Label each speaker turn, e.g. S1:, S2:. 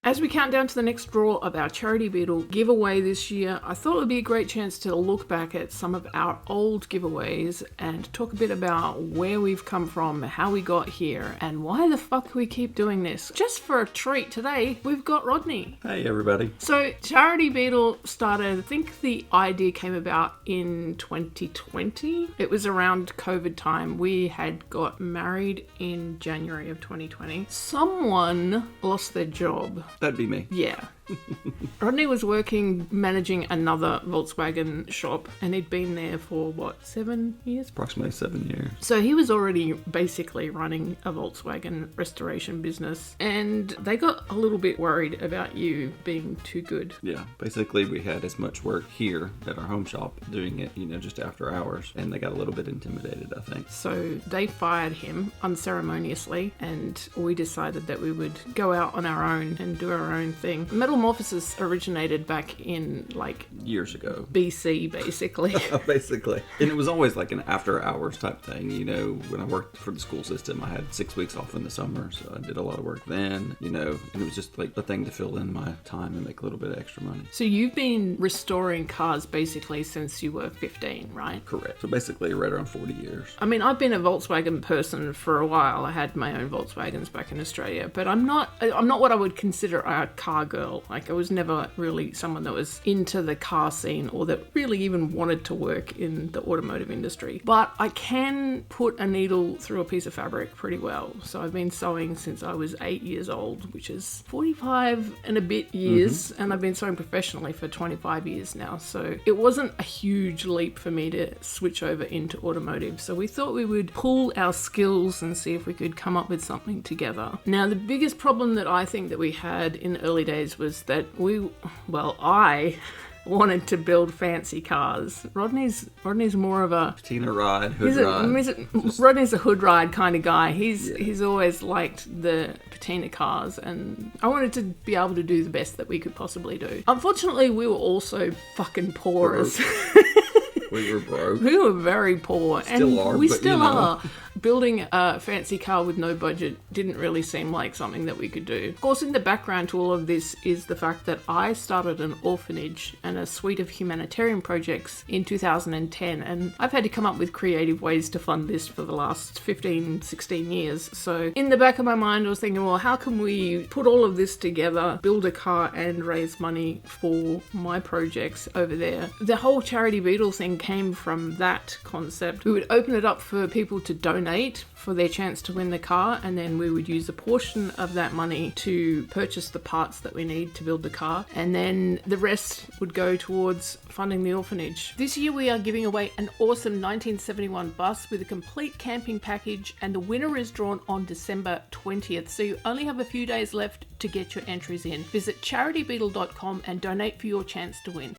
S1: As we count down to the next draw of our Charity Beetle giveaway this year, I thought it would be a great chance to look back at some of our old giveaways and talk a bit about where we've come from, how we got here, and why the fuck we keep doing this. Just for a treat today, we've got Rodney.
S2: Hey everybody.
S1: So Charity Beetle started, I think the idea came about in 2020. It was around COVID time. We had got married in January of 2020. Someone lost their job.
S2: That'd be me.
S1: Yeah. Rodney was managing another Volkswagen shop, and he'd been there for, 7 years?
S2: Approximately 7 years.
S1: So he was already basically running a Volkswagen restoration business, and they got a little bit worried about you being too good.
S2: Yeah, basically we had as much work here at our home shop doing it, just after hours, and they got a little bit intimidated, I think.
S1: So they fired him unceremoniously, and we decided that we would go out on our own and do our own thing. Metamorphosis originated back in
S2: years ago.
S1: BC, basically.
S2: Basically. And it was always like an after hours type thing. When I worked for the school system, I had 6 weeks off in the summer, so I did a lot of work then, and it was just like a thing to fill in my time and make a little bit of extra money.
S1: So you've been restoring cars basically since you were 15, right?
S2: Correct. So basically right around 40 years.
S1: I mean, I've been a Volkswagen person for a while. I had my own Volkswagens back in Australia, but I'm not what I would consider a car girl. I was never really someone that was into the car scene or that really even wanted to work in the automotive industry. But I can put a needle through a piece of fabric pretty well. So I've been sewing since I was 8 years old, which is 45 and a bit years. And I've been sewing professionally for 25 years now. So it wasn't a huge leap for me to switch over into automotive. So we thought we would pool our skills and see if we could come up with something together. Now, the biggest problem that I think that we had in the early days was that I wanted to build fancy cars. Rodney's more of a
S2: patina ride, hood ride.
S1: Rodney's a hood ride kind of guy. He's always liked the patina cars, and I wanted to be able to do the best that we could possibly do. Unfortunately, we were also fucking poor.
S2: We were broke.
S1: We were very poor. We still are. Building a fancy car with no budget didn't really seem like something that we could do. Of course, in the background to all of this is the fact that I started an orphanage and a suite of humanitarian projects in 2010, and I've had to come up with creative ways to fund this for the last 15, 16 years. So in the back of my mind, I was thinking, well, how can we put all of this together, build a car and raise money for my projects over there? The whole Charity Beetle thing came from that concept. We would open it up for people to donate for their chance to win the car, and then we would use a portion of that money to purchase the parts that we need to build the car, and then the rest would go towards funding the orphanage. This year we are giving away an awesome 1971 bus with a complete camping package, and the winner is drawn on December 20th, so you only have a few days left to get your entries in. Visit charitybeetle.com and donate for your chance to win.